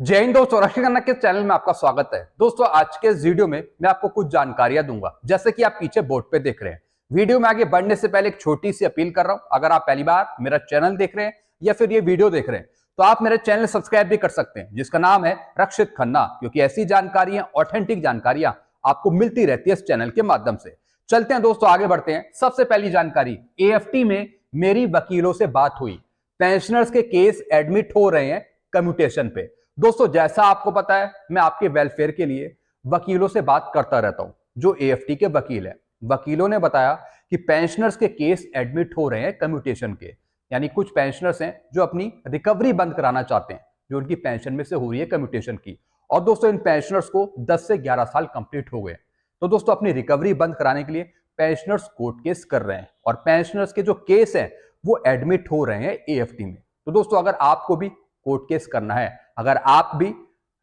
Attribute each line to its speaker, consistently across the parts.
Speaker 1: जय हिंद दोस्तों, रक्षी खन्ना के चैनल में आपका स्वागत है। दोस्तों आज के इस वीडियो में मैं आपको कुछ जानकारियां दूंगा, जैसे कि आप पीछे बोर्ड पे देख रहे हैं। वीडियो में आगे बढ़ने से पहले एक छोटी सी अपील कर रहा हूं, अगर आप पहली बार मेरा चैनल देख रहे हैं या फिर ये वीडियो देख रहे हैं तो आप मेरे चैनल सब्सक्राइब भी कर सकते हैं, जिसका नाम है रक्षित खन्ना, क्योंकि ऐसी जानकारियां, ऑथेंटिक जानकारियां आपको मिलती रहती है इस चैनल के माध्यम से। चलते हैं दोस्तों, आगे बढ़ते हैं। सबसे पहली जानकारी, एएफटी में मेरी वकीलों से बात हुई, पेंशनर्स के केस एडमिट हो रहे हैं कम्यूटेशन पे। दोस्तों जैसा आपको पता है, मैं आपके वेलफेयर के लिए वकीलों से बात करता रहता हूं जो एएफटी के वकील हैं। वकीलों ने बताया कि पेंशनर्स के केस एडमिट हो रहे हैं कम्यूटेशन के, यानी कुछ पेंशनर्स हैं जो अपनी रिकवरी बंद कराना चाहते हैं, जो उनकी पेंशन में से हो रही है कम्यूटेशन की। और दोस्तों इन पेंशनर्स को 10 से 11 साल कंप्लीट हो गए, तो दोस्तों अपनी रिकवरी बंद कराने के लिए पेंशनर्स कोर्ट केस कर रहे हैं और पेंशनर्स के जो केस हैं वो एडमिट हो रहे हैं एएफटी में। तो दोस्तों अगर आपको भी कोर्ट केस करना है, अगर आप भी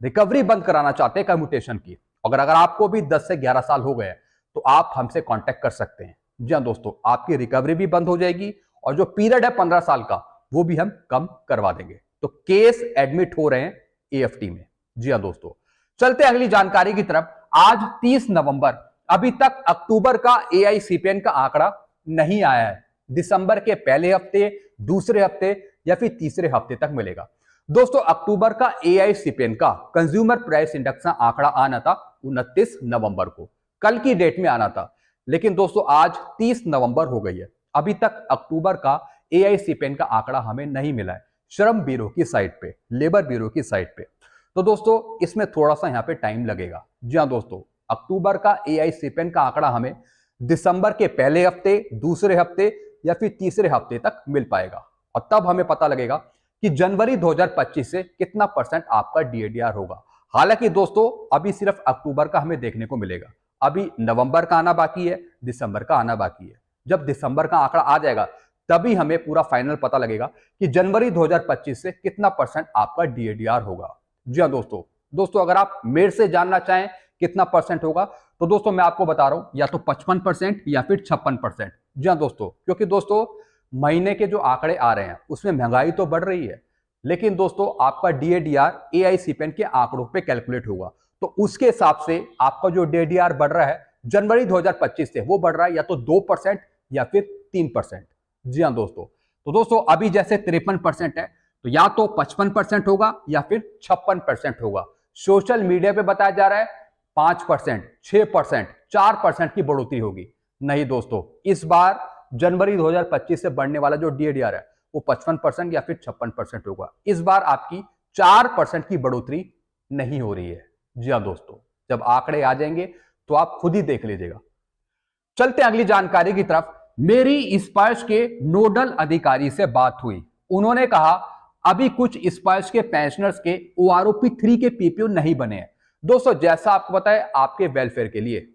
Speaker 1: रिकवरी बंद कराना चाहते हैं कम्यूटेशन की, अगर आपको भी 10 से 11 साल हो गए तो आप हमसे कांटेक्ट कर सकते हैं। जी हाँ दोस्तों, आपकी रिकवरी भी बंद हो जाएगी और जो पीरियड है 15 साल का वो भी हम कम करवा देंगे। तो केस एडमिट हो रहे हैं एएफटी में। जी हाँ दोस्तों, चलते अगली जानकारी की तरफ। आज 30 नवंबर, अभी तक अक्टूबर का एआईसीपीएन का आंकड़ा नहीं आया है। दिसंबर के पहले हफ्ते, दूसरे हफ्ते या फिर तीसरे हफ्ते तक मिलेगा। दोस्तों अक्टूबर का एआईसीपीएन का कंज्यूमर प्राइस इंडेक्स का आंकड़ा आना था 29 नवंबर को, कल की डेट में आना था, लेकिन दोस्तों आज 30 नवंबर हो गई है, अभी तक अक्टूबर का एआईसीपीएन का आंकड़ा हमें नहीं मिला है श्रम ब्यूरो की साइट पे, लेबर ब्यूरो की साइट पे। तो दोस्तों इसमें थोड़ा सा यहाँ पे टाइम लगेगा। जी हाँ दोस्तों, अक्टूबर का एआईसीपीएन का आंकड़ा हमें दिसंबर के पहले हफ्ते, दूसरे हफ्ते या फिर तीसरे हफ्ते तक मिल पाएगा और तब हमें पता लगेगा कि जनवरी 2025 से कितना परसेंट आपका डीएडीआर होगा। हालांकि दोस्तों अभी सिर्फ अक्टूबर का हमें देखने को मिलेगा, अभी नवंबर का आना बाकी है, दिसंबर का आना बाकी है। जब दिसंबर का आंकड़ा आ जाएगा तभी हमें पूरा फाइनल पता लगेगा कि जनवरी 2025 से कितना परसेंट आपका डीएडीआर होगा। जी हाँ दोस्तों अगर आप मेरे से जानना चाहें कितना परसेंट होगा तो दोस्तों मैं आपको बता रहा हूं, या तो 55% या फिर 56%। जी हाँ दोस्तों, क्योंकि दोस्तों महीने के जो आंकड़े आ रहे हैं उसमें महंगाई तो बढ़ रही है, लेकिन दोस्तों आपका डीएडीआर एआईसीपीएन के आंकड़ों पे कैलकुलेट होगा, तो उसके हिसाब से आपका जो डीएडीआर बढ़ रहा है जनवरी 2025 से, वो बढ़ रहा है या तो 2% या फिर 3%। जी हाँ दोस्तों अभी जैसे 53% है, तो या तो 55% होगा या फिर 56% होगा। सोशल मीडिया पे बताया जा रहा है 5%, 6%, 4% की बढ़ोतरी होगी। नहीं दोस्तों, इस बार जनवरी 2025 से बढ़ने वाला जो डीएडीआर है वो 55% या फिर 56% होगा। इस बार आपकी 4% की बढ़ोतरी नहीं हो रही है। जी हाँ दोस्तों, जब आंकड़े आ जाएंगे तो आप खुद ही देख लीजिएगा। चलते अगली जानकारी की तरफ। मेरी स्पर्श के नोडल अधिकारी से बात हुई, उन्होंने कहा अभी कुछ स्पर्श के पेंशनर्स के ओआरओपी 3 के पीपीओ नहीं बने हैं। दोस्तों जैसा आपको पता है, आपके वेलफेयर के लिए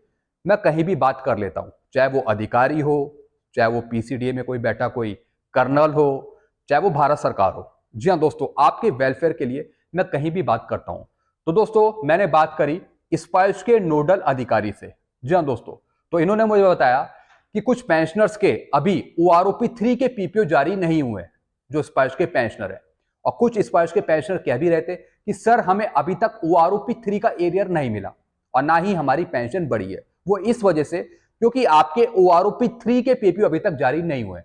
Speaker 1: मैं कहीं भी बात कर लेता हूं, चाहे वो अधिकारी हो, चाहे वो पीसीडीए में कोई बैठा कोई कर्नल हो, चाहे वो भारत सरकार हो। जी हाँ दोस्तों, आपके वेलफेयर के लिए मैं कहीं भी बात करता हूं। तो दोस्तों मैंने बात करी स्पर्श के नोडल अधिकारी से। जी हाँ दोस्तों, तो इन्होंने मुझे बताया कि कुछ पेंशनर्स के अभी ओआरओपी 3 के पीपीओ जारी नहीं हुए, जो स्पर्श के पेंशनर है। और कुछ स्पर्श के पेंशनर कह भी रहते कि सर हमें अभी तक ओआरओपी 3 का एरियर नहीं मिला और ना ही हमारी पेंशन बढ़ी है, वो इस वजह से क्योंकि आपके ओआरओपी 3 के पीपीओ अभी तक जारी नहीं हुए।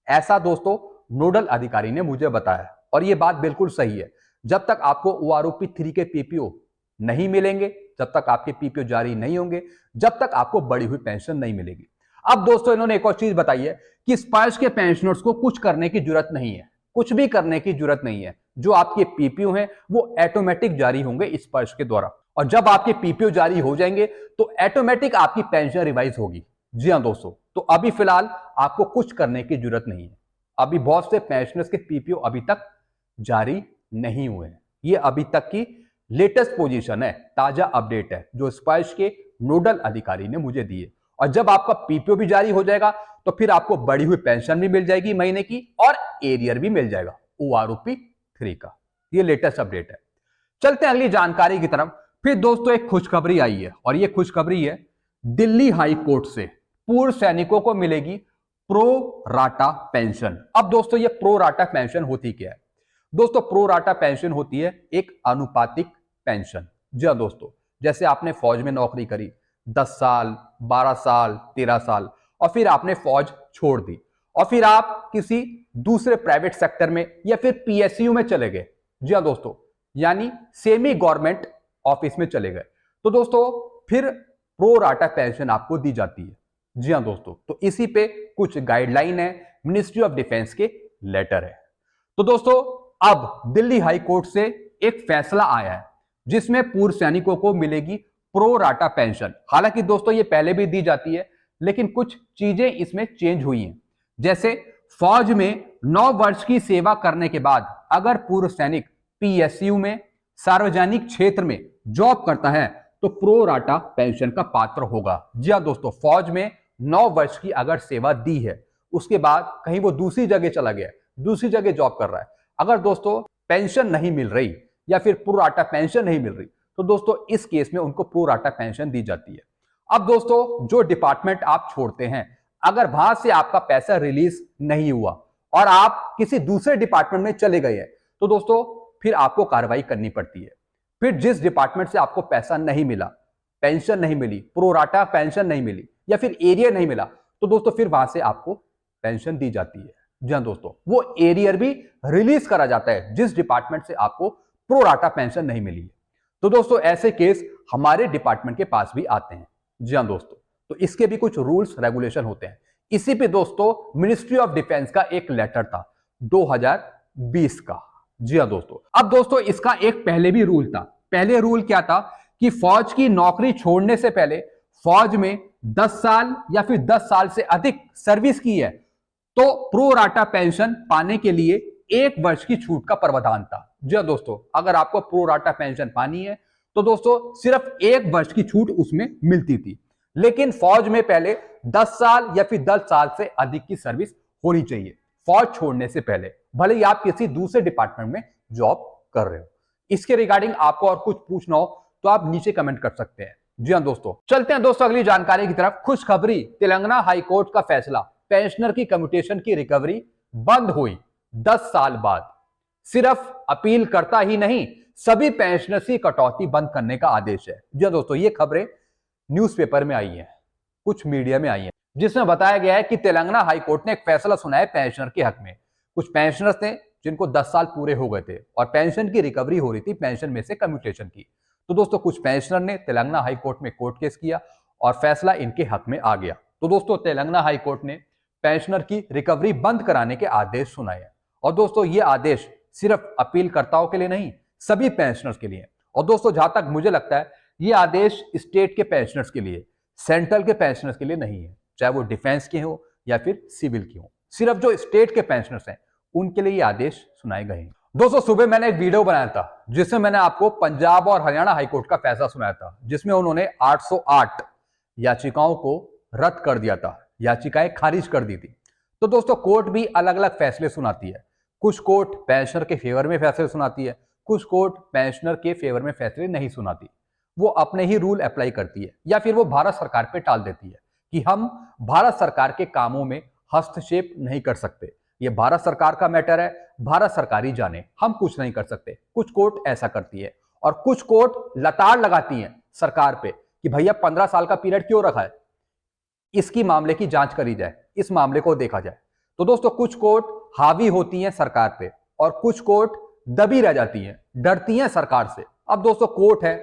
Speaker 1: ऐसा दोस्तों नोडल अधिकारी ने मुझे बताया और यह बात बिल्कुल सही है। जब तक आपको ओआरओपी 3 के पीपीओ नहीं मिलेंगे, जब तक आपके पीपीओ जारी नहीं होंगे, जब तक आपको बढ़ी हुई पेंशन नहीं मिलेगी। अब दोस्तों इन्होंने एक और चीज बताई है कि स्पर्श के पेंशनर्स को कुछ करने की जरूरत नहीं है, कुछ भी करने की जरूरत नहीं है। जो आपके पीपीओ हैं वो ऑटोमेटिक जारी होंगे स्पर्श के द्वारा, और जब आपके पीपीओ जारी हो जाएंगे तो ऑटोमेटिक आपकी पेंशन रिवाइज होगी। जी हाँ दोस्तों, तो अभी फिलहाल आपको कुछ करने की जरूरत नहीं है। अभी बहुत से पेंशनर्स के पीपीओ अभी तक जारी नहीं हुए हैं। ये अभी तक की लेटेस्ट पोजीशन है, ताजा अपडेट है जो स्पर्श के नोडल अधिकारी ने मुझे दी है। और जब आपका पीपीओ भी जारी हो जाएगा तो फिर आपको बढ़ी हुई पेंशन भी मिल जाएगी महीने की, और एरियर भी मिल जाएगा ओआरओपी 3 का। ये लेटेस्ट अपडेट है। चलते हैं अगली जानकारी की तरफ। फिर दोस्तों एक खुशखबरी आई है, और ये खुशखबरी है दिल्ली हाई कोर्ट से। पूर्व सैनिकों को मिलेगी प्रो राटा पेंशन। अब दोस्तों ये प्रो राटा पेंशन होती क्या है? दोस्तों प्रो राटा पेंशन होती है एक अनुपातिक पेंशन। जी हाँ दोस्तों, जैसे आपने फौज में नौकरी करी 10 साल, 12 साल, 13 साल और फिर आपने फौज छोड़ दी और फिर आप किसी दूसरे प्राइवेट सेक्टर में या फिर पीएसयू में चले गए। जी हाँ दोस्तों, यानी सेमी गवर्नमेंट ऑफिस में चले गए, तो दोस्तों फिर प्रो राटा पेंशन आपको दी जाती है। जी हाँ दोस्तों, तो इसी पे कुछ गाइडलाइन है, मिनिस्ट्री ऑफ डिफेंस के लेटर है। तो दोस्तों अब दिल्ली हाई कोर्ट से एक फैसला आया है जिसमें पूर्व सैनिकों को मिलेगी प्रो राटा पेंशन। हालांकि दोस्तों ये पहले भी दी जाती है, लेकिन कुछ चीजें इसमें चेंज हुई हैं। जैसे फौज में 9 वर्ष की सेवा करने के बाद अगर पूर्व सैनिक पीएसयू में सार्वजनिक क्षेत्र में जॉब करता है तो प्रो राटा पेंशन का पात्र होगा। जी हाँ दोस्तों, फौज में 9 वर्ष की अगर सेवा दी है, उसके बाद कहीं वो दूसरी जगह चला गया, दूसरी जगह जॉब कर रहा है, अगर दोस्तों पेंशन नहीं मिल रही या फिर प्रो राटा पेंशन नहीं मिल रही, तो दोस्तों इस केस में उनको प्रो राटा पेंशन दी जाती है। अब दोस्तों जो डिपार्टमेंट आप छोड़ते हैं, अगर वहां से आपका पैसा रिलीज नहीं हुआ और आप किसी दूसरे डिपार्टमेंट में चले गए हैं, तो दोस्तों फिर आपको कार्रवाई करनी पड़ती है। फिर जिस डिपार्टमेंट से आपको पैसा नहीं मिला, पेंशन नहीं मिली, प्रो राटा पेंशन नहीं मिली या फिर एरियर नहीं मिला, तो दोस्तों फिर वहां से आपको पेंशन दी जाती है। जी हाँ दोस्तों, वो एरियर भी रिलीज करा जाता है जिस डिपार्टमेंट से आपको प्रो राटा पेंशन नहीं मिली है। तो दोस्तों ऐसे केस हमारे डिपार्टमेंट के पास भी आते हैं। जी हाँ दोस्तों, तो इसके भी कुछ रूल्स रेगुलेशन होते हैं। इसी पे दोस्तों मिनिस्ट्री ऑफ डिफेंस का एक लेटर था 2020 का। जी हाँ दोस्तों, अब दोस्तों इसका एक पहले भी रूल था। पहले रूल क्या था कि फौज की नौकरी छोड़ने से पहले फौज में 10 साल या फिर 10 साल से अधिक सर्विस की है तो प्रो राटा पेंशन पाने के लिए 1 वर्ष की छूट का प्रावधान था। जी हाँ दोस्तों, अगर आपको प्रो राटा पेंशन पानी है तो दोस्तों सिर्फ 1 वर्ष की छूट उसमें मिलती थी। लेकिन फौज में पहले 10 साल या फिर 10 साल से अधिक की सर्विस होनी चाहिए फौज छोड़ने से पहले, भले ही आप किसी दूसरे डिपार्टमेंट में जॉब कर रहे हो। इसके रिगार्डिंग आपको और कुछ पूछना हो तो आप नीचे कमेंट कर सकते हैं। जी हाँ दोस्तों, चलते हैं दोस्तों अगली जानकारी की तरफ। खुशखबरी, तेलंगाना हाईकोर्ट का फैसला, पेंशनर की कम्यूटेशन की रिकवरी बंद हुई 10 साल बाद। सिर्फ अपील करता ही नहीं, सभी पेंशनर की कटौती बंद करने का आदेश है। जी हाँ दोस्तों, ये खबरें न्यूज़पेपर में आई है, कुछ मीडिया में आई है, जिसमें बताया गया है कि तेलंगाना हाईकोर्ट ने एक फैसला सुना है पेंशनर के हक में। कुछ पेंशनर्स थे जिनको 10 साल पूरे हो गए थे और पेंशन की रिकवरी हो रही थी पेंशन में से कम्यूटेशन की। तो दोस्तों कुछ पेंशनर ने तेलंगाना हाईकोर्ट में कोर्ट केस किया और फैसला इनके हक में आ गया। तो दोस्तों तेलंगाना हाईकोर्ट ने पेंशनर की रिकवरी बंद कराने के आदेश सुनाए हैं। और दोस्तों ये आदेश सिर्फ अपीलकर्ताओं के लिए नहीं, सभी पेंशनर्स के लिए। और दोस्तों जहां तक मुझे लगता है ये आदेश स्टेट के पेंशनर्स के लिए, सेंट्रल के पेंशनर्स के लिए नहीं है, चाहे वो डिफेंस के हो या फिर सिविल की हो। सिर्फ जो स्टेट के पेंशनर्स हैं उनके लिए ये आदेश सुनाए गए हैं। दोस्तों सुबह मैंने एक वीडियो बनाया था जिसमें मैंने आपको पंजाब और हरियाणा हाईकोर्ट का फैसला सुनाया था, जिसमें उन्होंने 808 याचिकाओं को रद्द कर दिया था, याचिकाएं खारिज कर दी थी। तो दोस्तों कोर्ट भी अलग अलग फैसले सुनाती है। कुछ कोर्ट पेंशनर के फेवर में फैसले सुनाती है, कुछ कोर्ट पेंशनर के फेवर में फैसले नहीं सुनाती। वो अपने ही रूल अप्लाई करती है या फिर वो भारत सरकार पे टाल देती है कि हम भारत सरकार के कामों में हस्तक्षेप नहीं कर सकते, ये भारत सरकार का मैटर है, भारत सरकार ही जाने, हम कुछ नहीं कर सकते। कुछ कोर्ट ऐसा करती है और कुछ कोर्ट लताड़ लगाती हैं सरकार पे कि भैया 15 साल का पीरियड क्यों रखा है, इसकी मामले की जांच करी जाए, इस मामले को देखा जाए। तो दोस्तों कुछ कोर्ट हावी होती हैं सरकार पे और कुछ कोर्ट दबी रह जाती हैं, डरती हैं सरकार से। अब दोस्तों कोर्ट है,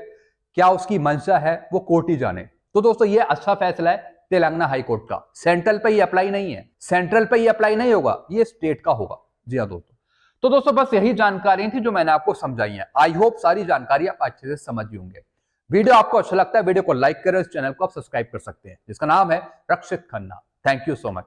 Speaker 1: क्या उसकी मंशा है वो कोर्ट ही जाने। तो दोस्तों ये अच्छा फैसला है तेलंगाना हाईकोर्ट का। सेंट्रल पे ये अप्लाई नहीं है, सेंट्रल पे ये अप्लाई नहीं होगा, ये स्टेट का होगा। जी हाँ दोस्तों, तो दोस्तों बस यही जानकारी थी जो मैंने आपको समझाई है। आई होप सारी जानकारी आप अच्छे से समझ गए होंगे। वीडियो आपको अच्छा लगता है वीडियो को लाइक करें, इस चैनल को आप सब्सक्राइब कर सकते हैं जिसका नाम है Rakshit Khanna. Thank you so much.